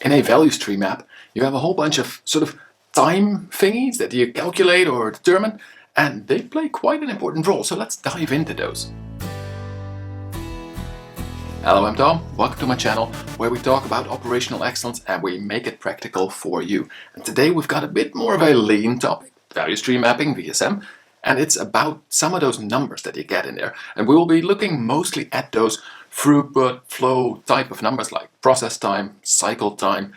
in a value stream map, you have a whole bunch of sort of time thingies that you calculate or determine, and they play quite an important role. So let's dive into those. Hello, I'm Tom. Welcome to my channel where we talk about operational excellence and we make it practical for you. And today we've got a bit more of a lean topic, value stream mapping, VSM, and it's about some of those numbers that you get in there. And we will be looking mostly at those throughput, flow type of numbers like process time, cycle time,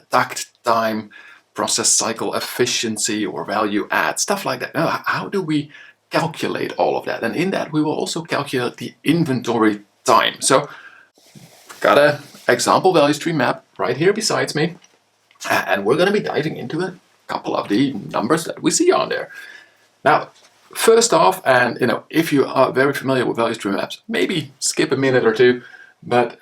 takt time, process cycle efficiency or value add, stuff like that. Now, how do we calculate all of that? And in that we will also calculate the inventory time. So got an example value stream map right here besides me, and we're going to be diving into a couple of the numbers that we see on there. Now, first off, and if you are very familiar with value stream maps, maybe skip a minute or two, but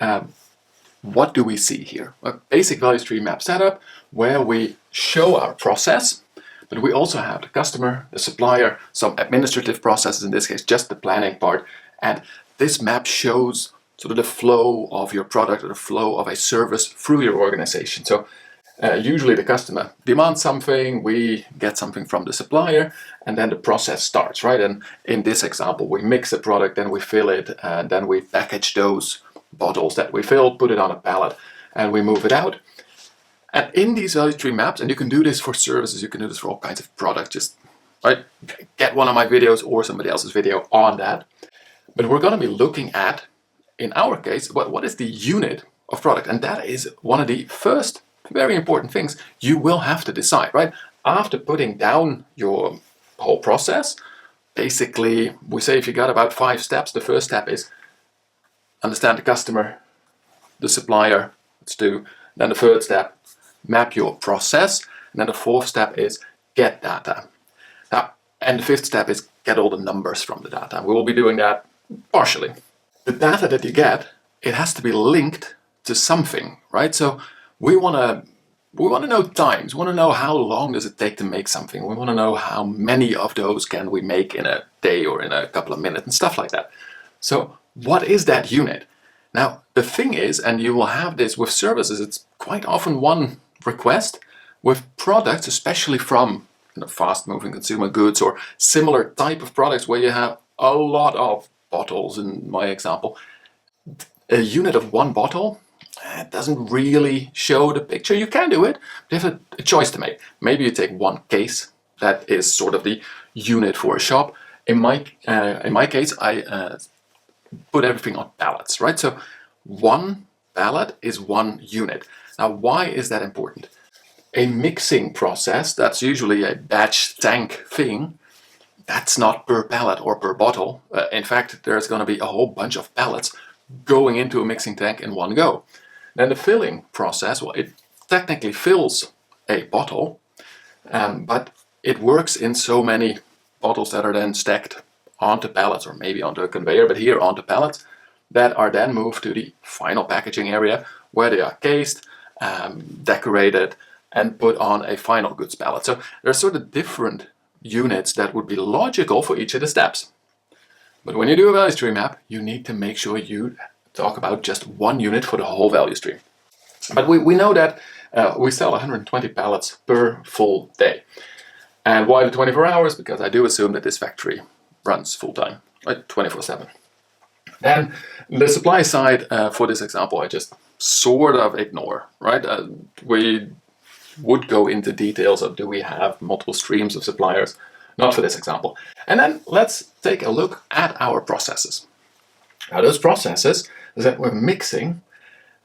what do we see here? A basic value stream map setup where we show our process, but we also have the customer, the supplier, some administrative processes, in this case just the planning part, and this map shows sort of the flow of your product or the flow of a service through your organization. So usually the customer demands something, we get something from the supplier, and then the process starts, right? And in this example, we mix the product, then we fill it, and then we package those bottles that we filled, put it on a pallet, and we move it out. And in these value stream maps, and you can do this for services, you can do this for all kinds of products, just right, get one of my videos or somebody else's video on that. But we're going to be looking at, in our case, what is the unit of product? And that is one of the first very important things you will have to decide, right? After putting down your whole process, basically, we say if you got about 5 steps, the first step is understand the customer, the supplier, let's do. Then the third step, map your process. And then the fourth step is get data. Now, and the fifth step is get all the numbers from the data. We will be doing that partially. The data that you get, it has to be linked to something, right? So we want to know times. We want to know how long does it take to make something. We want to know how many of those can we make in a day or in a couple of minutes and stuff like that. So what is that unit? Now, the thing is, and you will have this with services, it's quite often one request. With products, especially from fast-moving consumer goods or similar type of products where you have a lot of bottles, in my example, a unit of one bottle doesn't really show the picture. You can do it, but you have a choice to make. Maybe you take one case, that is sort of the unit for a shop. In my case, I put everything on pallets, right? So one pallet is one unit. Now, why is that important? A mixing process, that's usually a batch tank thing, that's not per pallet or per bottle. In fact, there's going to be a whole bunch of pallets going into a mixing tank in one go. Then the filling process, well, it technically fills a bottle, but it works in so many bottles that are then stacked onto pallets or maybe onto a conveyor, but here onto pallets that are then moved to the final packaging area where they are cased, decorated, and put on a final goods pallet. So there are sort of different units that would be logical for each of the steps. But when you do a value stream map, you need to make sure you talk about just one unit for the whole value stream. But we know that we sell 120 pallets per full day. And why the 24 hours? Because I do assume that this factory runs full-time, right, 24/7. And the supply side, for this example, I just sort of ignore, right? We would go into details of do we have multiple streams of suppliers, not for this example. And then let's take a look at our processes. Now those processes is that we're mixing,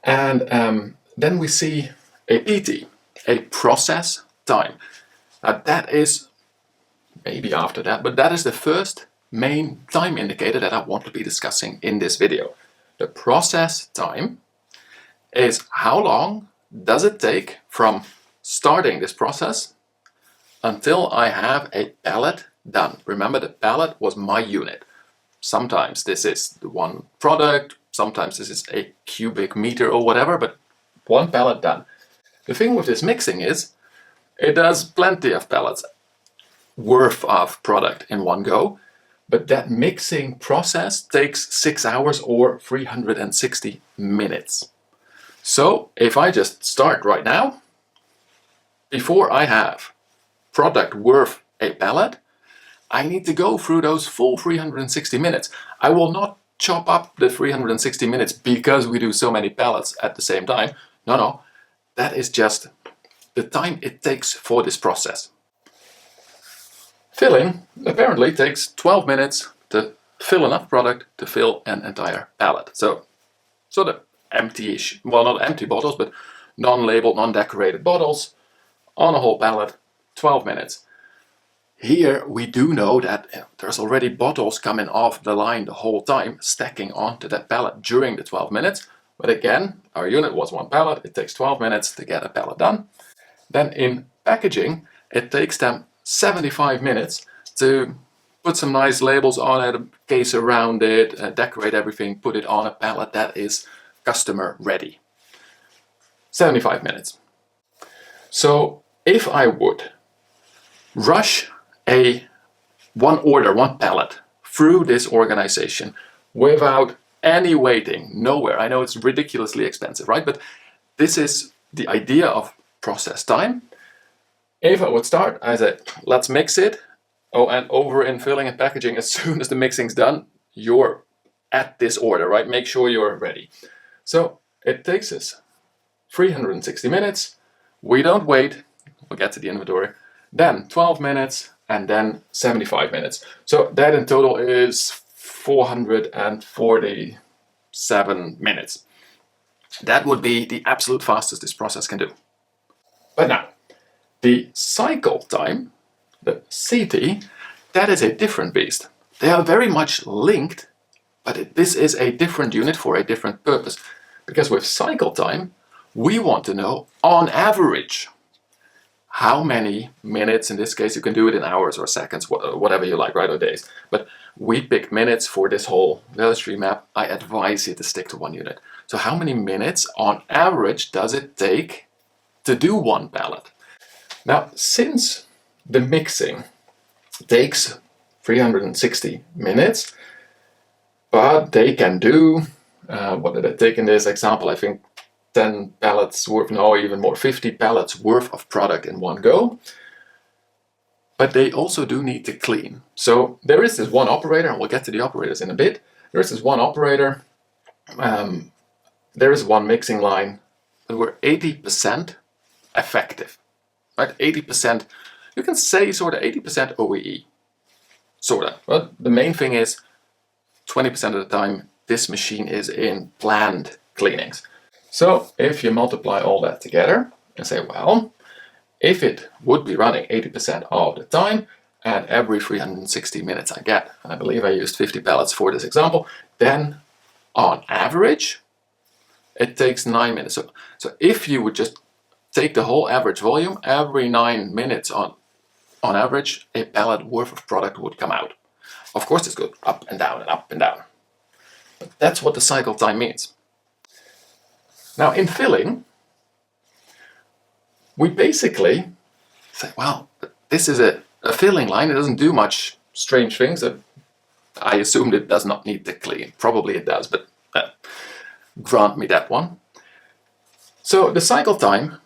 and then we see a PT, a process time. Now that is maybe after that, but that is the first main time indicator that I want to be discussing in this video. The process time is how long does it take from starting this process until I have a pallet done. Remember, the pallet was my unit. Sometimes this is the one product, sometimes this is a cubic meter or whatever, but one pallet done. The thing with this mixing is it does plenty of pallets worth of product in one go, but that mixing process takes 6 hours or 360 minutes. So if I just start right now, before I have product worth a pallet, I need to go through those full 360 minutes. I will not chop up the 360 minutes because we do so many pallets at the same time. No, that is just the time it takes for this process. Filling apparently takes 12 minutes to fill enough product to fill an entire pallet. So sort of empty-ish, well, not empty bottles, but non-labeled, non-decorated bottles on a whole pallet, 12 minutes. Here we do know that there's already bottles coming off the line the whole time, stacking onto that pallet during the 12 minutes. But again, our unit was one pallet, it takes 12 minutes to get a pallet done. Then in packaging, it takes them 75 minutes to put some nice labels on it, a case around it, decorate everything, put it on a pallet that is customer ready. 75 minutes. So if I would rush one pallet through this organization without any waiting, nowhere. I know it's ridiculously expensive, right? But this is the idea of process time. If I would start, I said, let's mix it. Oh, and over in filling and packaging, as soon as the mixing's done, you're at this order, right? Make sure you're ready. So it takes us 360 minutes. We don't wait. We'll get to the inventory. Then 12 minutes. And then 75 minutes. So that in total is 447 minutes. That would be the absolute fastest this process can do. But now, the cycle time, the CT, that is a different beast. They are very much linked, but this is a different unit for a different purpose. Because with cycle time, we want to know, on average, how many minutes, in this case you can do it in hours or seconds, whatever you like, right, or days. But we picked minutes for this whole value stream map. I advise you to stick to one unit. So how many minutes on average does it take to do one pallet? Now, since the mixing takes 360 minutes, but they can do, what did I take in this example? I think 10 pallets worth, no, even more, 50 pallets worth of product in one go. But they also do need to clean. So there is this one operator, and we'll get to the operators in a bit. There is this one operator, there is one mixing line, and we're 80% effective, right? 80%, you can say sort of 80% OEE, sort of. But the main thing is 20% of the time, this machine is in planned cleanings. So if you multiply all that together and say, well, if it would be running 80% of the time and every 360 minutes I get, and I believe I used 50 pallets for this example, then on average, it takes 9 minutes. So if you would just take the whole average volume, every 9 minutes on average, a pallet worth of product would come out. Of course, it's good up and down and up and down. But that's what the cycle time means. Now, in filling, we basically say, well, this is a filling line. It doesn't do much strange things. I assumed it does not need to clean. Probably it does, but grant me that one. So the cycle time,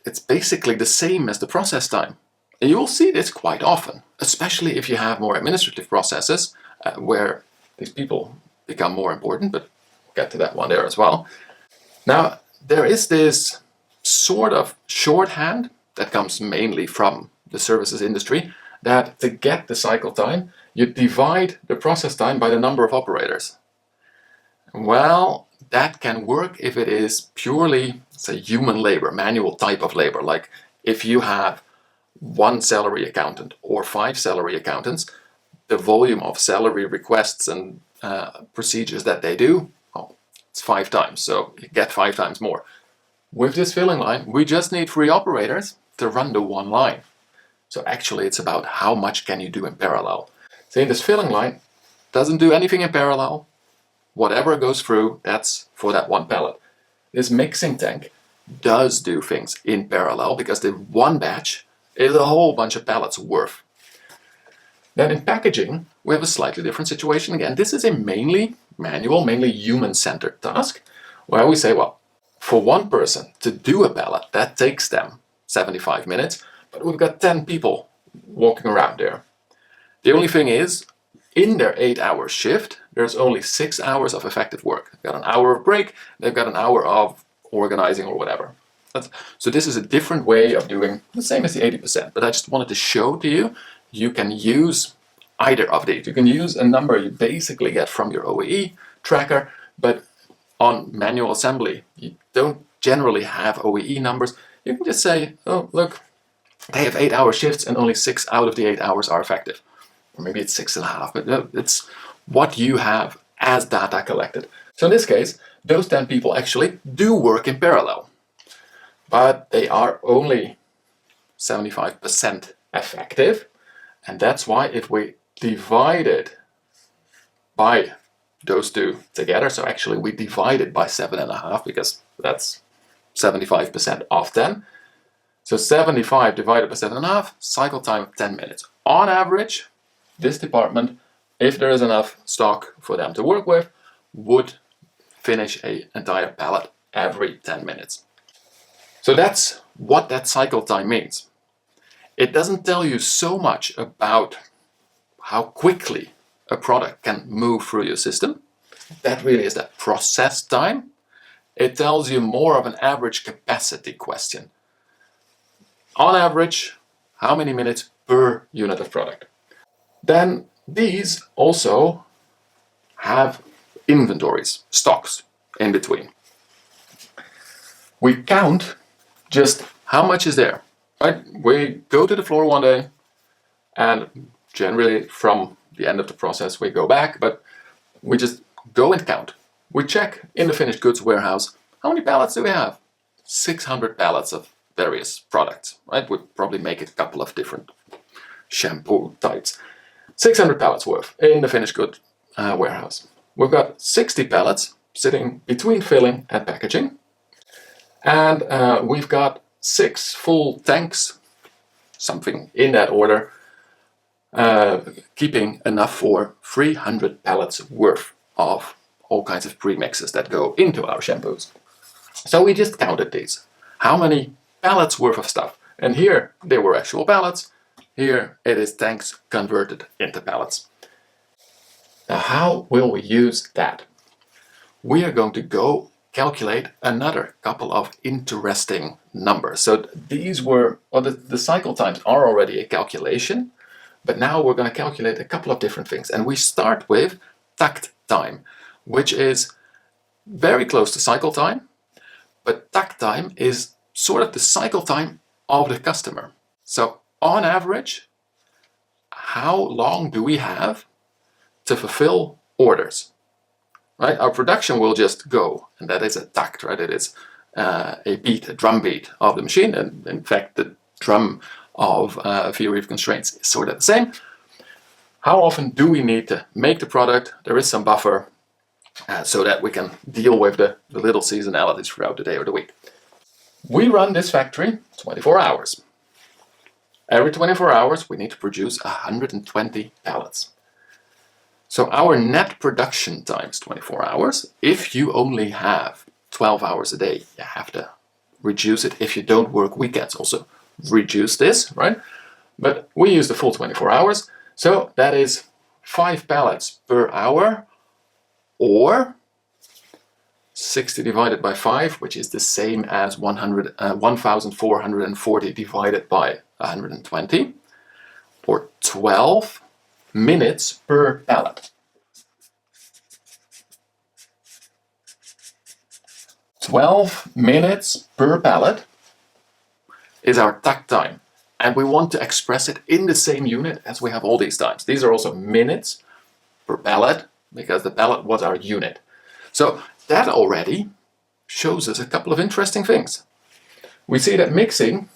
it's basically the same as the process time. And you will see this quite often, especially if you have more administrative processes where these people become more important, but we'll get to that one there as well. Now, there is this sort of shorthand that comes mainly from the services industry that to get the cycle time, you divide the process time by the number of operators. Well, that can work if it is purely, say, human labor, manual type of labor. Like if you have one salary accountant or 5 salary accountants, the volume of salary requests and procedures that they do, it's 5 times, so you get 5 times more. With this filling line, we just need 3 operators to run the one line. So actually it's about how much can you do in parallel. So in this filling line, doesn't do anything in parallel. Whatever goes through, that's for that one pallet. This mixing tank does do things in parallel because the one batch is a whole bunch of pallets worth. Then in packaging, we have a slightly different situation again. This is a mainly manual, mainly human-centered task where we say, well, For one person to do a pallet, that takes them 75 minutes, but we've got 10 people walking around there. The only thing is, in their 8-hour shift, there's only 6 hours of effective work. They've got an hour of break, they've got an hour of organizing or whatever. So this is a different way of doing the same as the 80%, but I just wanted to show to you, you can use either of these. You can use a number you basically get from your OEE tracker, but on manual assembly, you don't generally have OEE numbers. You can just say, oh, look, they have 8-hour shifts and only 6 out of the 8 hours are effective. Or maybe it's 6.5, but it's what you have as data collected. So in this case, those 10 people actually do work in parallel, but they are only 75% effective. And that's why if we divide it by those two together, so actually we divide it by 7.5 because that's 75% of 10. So 75 divided by 7.5, cycle time 10 minutes. On average, this department, if there is enough stock for them to work with, would finish an entire pallet every 10 minutes. So that's what that cycle time means. It doesn't tell you so much about how quickly a product can move through your system. That really is that process time. It tells you more of an average capacity question. On average, how many minutes per unit of product? Then these also have inventories, stocks in between. We count just how much is there. Right? We go to the floor one day, and generally from the end of the process we go back, but we just go and count. We check in the finished goods warehouse, how many pallets do we have? 600 pallets of various products, right? We probably make a couple of different shampoo types. 600 pallets worth in the finished good warehouse. We've got 60 pallets sitting between filling and packaging. And we've got 6 full tanks, something in that order, keeping enough for 300 pallets worth of all kinds of premixes that go into our shampoos. So we just counted these. How many pallets worth of stuff? And here they were actual pallets. Here it is tanks converted into pallets. Now how will we use that? We are going to go calculate another couple of interesting numbers. So these were, well, the cycle times are already a calculation, but now we're going to calculate a couple of different things. And we start with takt time, which is very close to cycle time, but takt time is sort of the cycle time of the customer. So on average, how long do we have to fulfill orders? Right? Our production will just go, and that is a takt, right? It is a beat, a drum beat of the machine, and in fact the drum of theory of constraints is sort of the same. How often do we need to make the product? There is some buffer so that we can deal with the little seasonalities throughout the day or the week. We run this factory 24 hours. Every 24 hours we need to produce 120 pallets. So our net production times 24 hours, if you only have 12 hours a day, you have to reduce it. If you don't work weekends, also reduce this, right? But we use the full 24 hours, so that is 5 pallets per hour, or 60 divided by 5, which is the same as 1,440 divided by 120, or 12 minutes per pallet. 12 minutes per pallet is our takt time, and we want to express it in the same unit as we have all these times. These are also minutes per pallet, because the pallet was our unit. So that already shows us a couple of interesting things. We see that mixing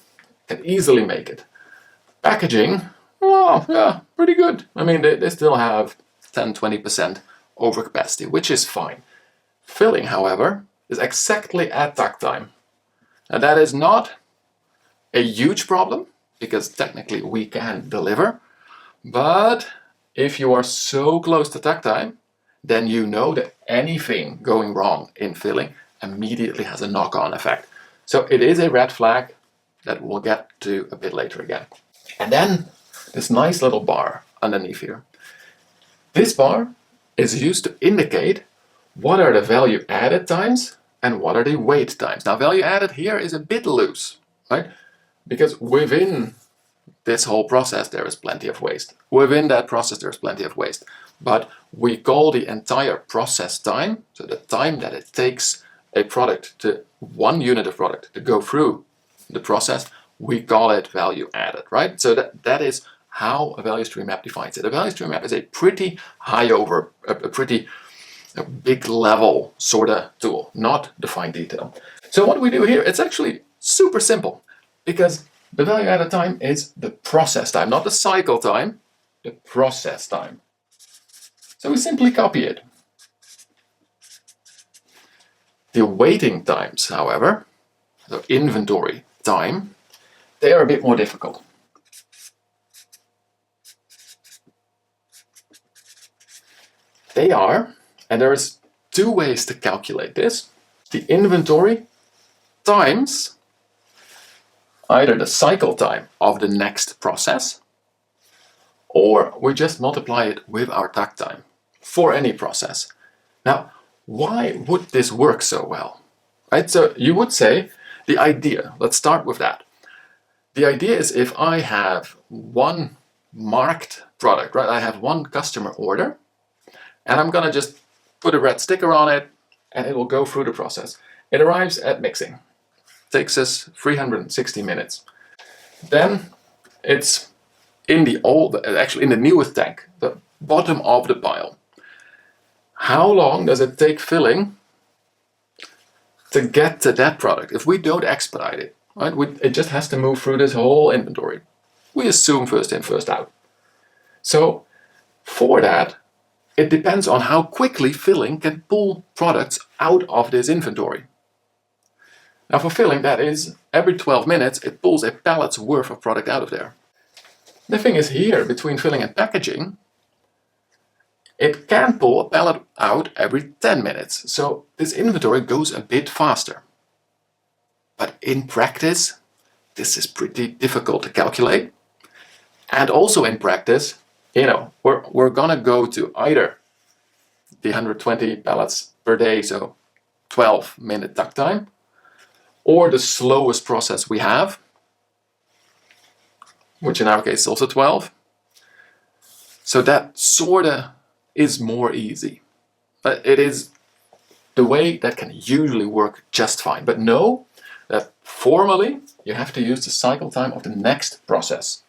can easily make it. Packaging, well, yeah, pretty good. I mean, they still have 10-20% overcapacity, which is fine. Filling, however, is exactly at takt time. And that is not a huge problem, because technically we can deliver. But if you are so close to takt time, then you know that anything going wrong in filling immediately has a knock-on effect. So it is a red flag that we'll get to a bit later again. And then this nice little bar underneath here. This bar is used to indicate what are the value added times and what are the wait times. Now, value added here is a bit loose, right? Because within this whole process, there is plenty of waste. Within that process, there's plenty of waste. But we call the entire process time, so the time that it takes a product to, one unit of product to go through the process, we call it value added, right? So that is how a value stream map defines it. A value stream map is a pretty high over, a pretty big level sort of tool, not the fine detail. So what we do here, it's actually super simple, because the value added time is the process time, not the cycle time, the process time. So we simply copy it. The waiting times, however, the inventory time, they are a bit more difficult. They are, and there's two ways to calculate this. The inventory times either the cycle time of the next process, or we just multiply it with our takt time for any process. Now, why would this work so well? Right? So you would say the idea, let's start with that. The idea is if I have one marked product, right? I have one customer order, and I'm gonna just put a red sticker on it, and it will go through the process. It arrives at mixing. Takes us 360 minutes. Then it's in the old, actually in the newest tank, the bottom of the pile. How long does it take filling to get to that product? If we don't expedite it, right? It just has to move through this whole inventory. We assume first in, first out. So for that, it depends on how quickly filling can pull products out of this inventory. Now for filling, that is every 12 minutes it pulls a pallet's worth of product out of there. The thing is here, between filling and packaging, it can pull a pallet out every 10 minutes. So this inventory goes a bit faster. But in practice, this is pretty difficult to calculate. And also in practice, we're gonna go to either the 120 pallets per day, so 12-minute takt time, or the slowest process we have, which in our case is also 12. So that sorta is more easy. But it is the way that can usually work just fine. But know that formally you have to use the cycle time of the next process,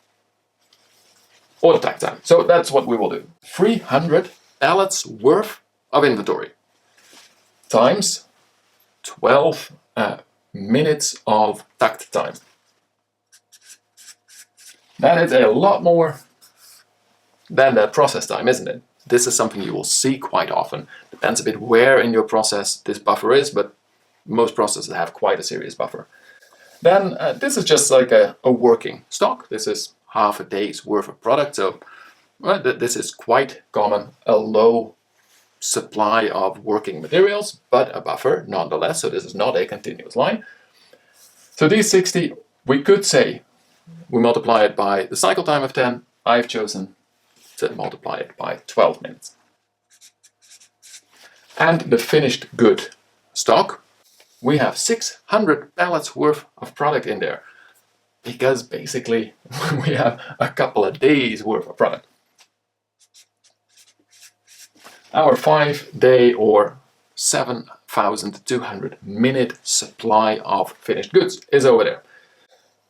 or the takt time. So that's what we will do. 300 pallets worth of inventory times 12 minutes of takt time. That is a lot more than that process time, isn't it? This is something you will see quite often. Depends a bit where in your process this buffer is, but most processes have quite a serious buffer. Then this is just like a working stock. This is half a day's worth of product, so this is quite common, a low supply of working materials, but a buffer nonetheless, so this is not a continuous line. So these 60, we could say we multiply it by the cycle time of 10. I've chosen to multiply it by 12 minutes. And the finished good stock, we have 600 pallets worth of product in there, because basically we have a couple of days worth of product. Our 5-day or 7,200 minute supply of finished goods is over there.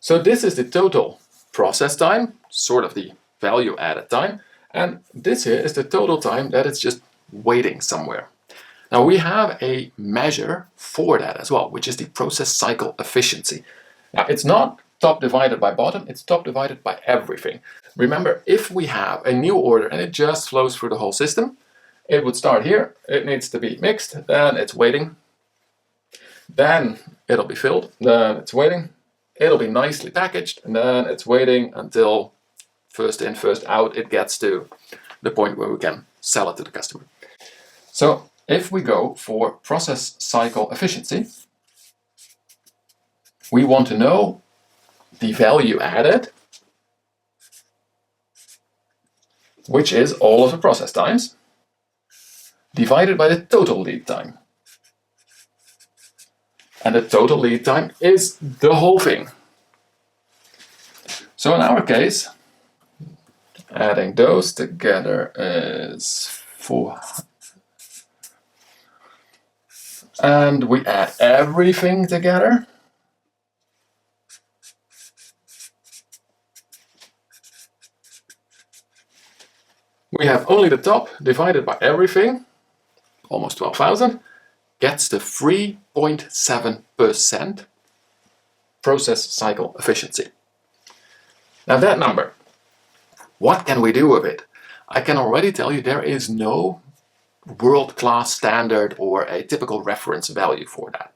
So this is the total process time, sort of the value added time, and this here is the total time that it's just waiting somewhere. Now we have a measure for that as well, which is the process cycle efficiency. Now it's not top divided by bottom, it's top divided by everything. Remember, if we have a new order and it just flows through the whole system, it would start here, it needs to be mixed, then it's waiting, then it'll be filled, then it's waiting, it'll be nicely packaged, and then it's waiting until first in, first out, it gets to the point where we can sell it to the customer. So if we go for process cycle efficiency, we want to know the value added, which is all of the process times, divided by the total lead time. And the total lead time is the whole thing. So in our case, adding those together is 4. And we add everything together. We have only the top divided by everything, almost 12,000, gets the 3.7% process cycle efficiency. Now that number, what can we do with it? I can already tell you there is no world-class standard or a typical reference value for that.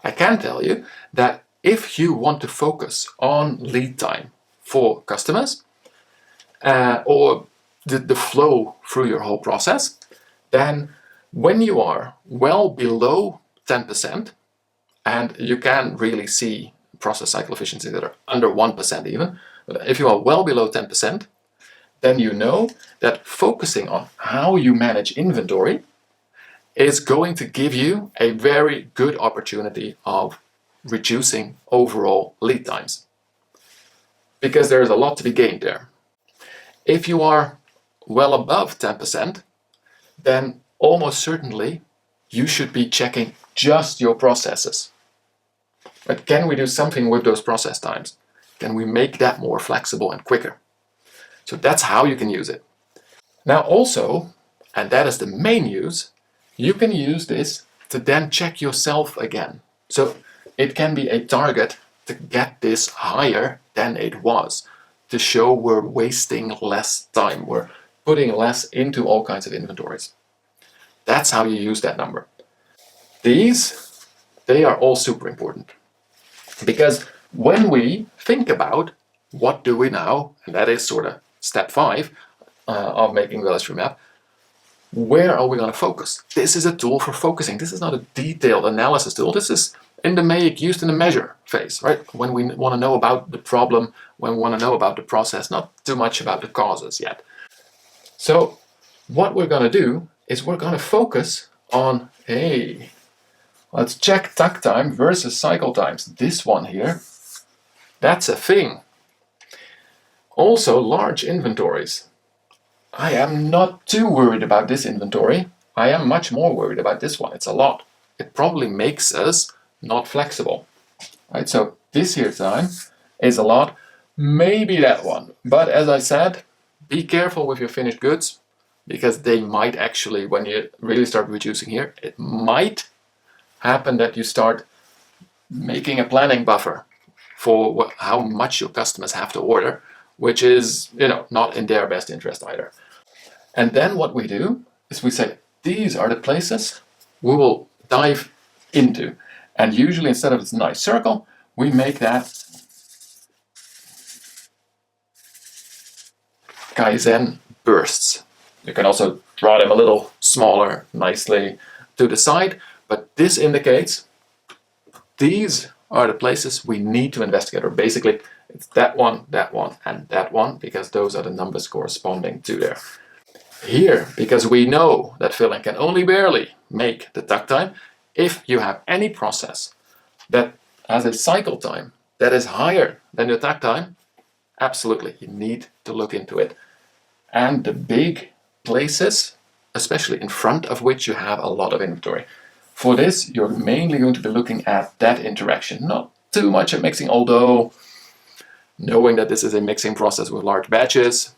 I can tell you that if you want to focus on lead time for customers or the flow through your whole process, then when you are well below 10%, and you can really see process cycle efficiency that are under 1% even, but if you are well below 10%, then you know that focusing on how you manage inventory is going to give you a very good opportunity of reducing overall lead times. Because there is a lot to be gained there. If you are well above 10%, then almost certainly you should be checking just your processes. But can we do something with those process times? Can we make that more flexible and quicker? So that's how you can use it. Now also, and that is the main use, you can use this to then check yourself again. So it can be a target to get this higher than it was, to show we're wasting less time, we're putting less into all kinds of inventories. That's how you use that number. These, they are all super important. Because when we think about what do we now, and that is sort of step 5 of making value stream map, where are we going to focus? This is a tool for focusing. This is not a detailed analysis tool. This is in the make, used in the measure phase, right? When we want to know about the problem, when we want to know about the process, not too much about the causes yet. So what we're going to do is we're going to focus on, hey, let's check takt time versus cycle times. This one here, that's a thing. Also, large inventories. I am not too worried about this inventory. I am much more worried about this one. It's a lot. It probably makes us not flexible. Right? So this here time is a lot. Maybe that one. But as I said, be careful with your finished goods, because they might actually, when you really start reducing here, it might happen that you start making a planning buffer for how much your customers have to order, which is, not in their best interest either. And then what we do is we say, these are the places we will dive into. And usually instead of this nice circle, we make that Kaizen bursts. You can also draw them a little smaller, nicely to the side, but this indicates these are the places we need to investigate, or basically it's that one, and that one, because those are the numbers corresponding to there. Here, because we know that filling can only barely make the takt time, if you have any process that has a cycle time that is higher than your takt time, absolutely, you need to look into it. And the big places, especially in front of which you have a lot of inventory. For this, you're mainly going to be looking at that interaction, not too much at mixing, although knowing that this is a mixing process with large batches,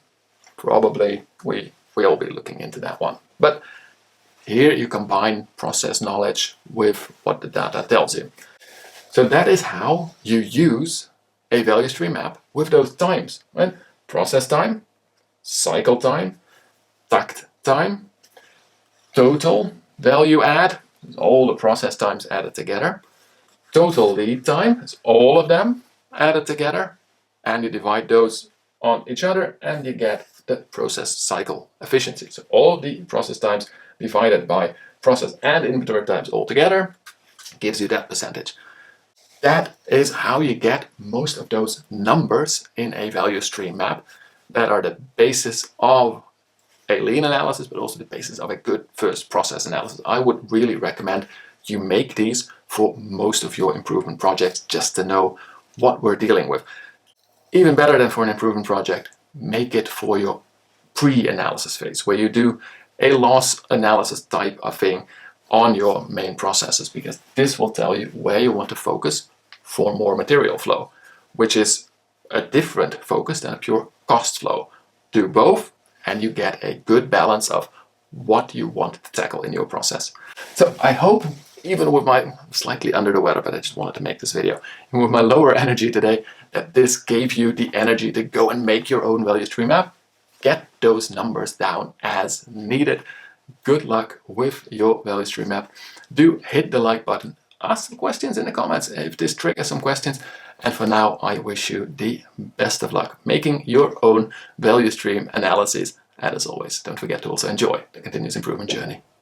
probably we'll be looking into that one. But here you combine process knowledge with what the data tells you. So that is how you use a value stream map with those times, right? Process time, cycle time, takt time, total value add, all the process times added together, total lead time is all of them added together, and you divide those on each other and you get the process cycle efficiency. So all the process times divided by process and inventory times all together gives you that percentage. That is how you get most of those numbers in a value stream map that are the basis of a lean analysis, but also the basis of a good first process analysis. I would really recommend you make these for most of your improvement projects just to know what we're dealing with. Even better than for an improvement project, make it for your pre-analysis phase, where you do a loss analysis type of thing on your main processes, because this will tell you where you want to focus for more material flow, which is a different focus than a pure cost flow. Do both and you get a good balance of what you want to tackle in your process. So I hope, even with my slightly under the weather, but I just wanted to make this video, and with my lower energy today, that this gave you the energy to go and make your own value stream map. Get those numbers down as needed. Good luck with your value stream map. Do hit the like button. Ask some questions in the comments if this triggers some questions. And for now, I wish you the best of luck making your own value stream analysis. And as always, don't forget to also enjoy the continuous improvement journey.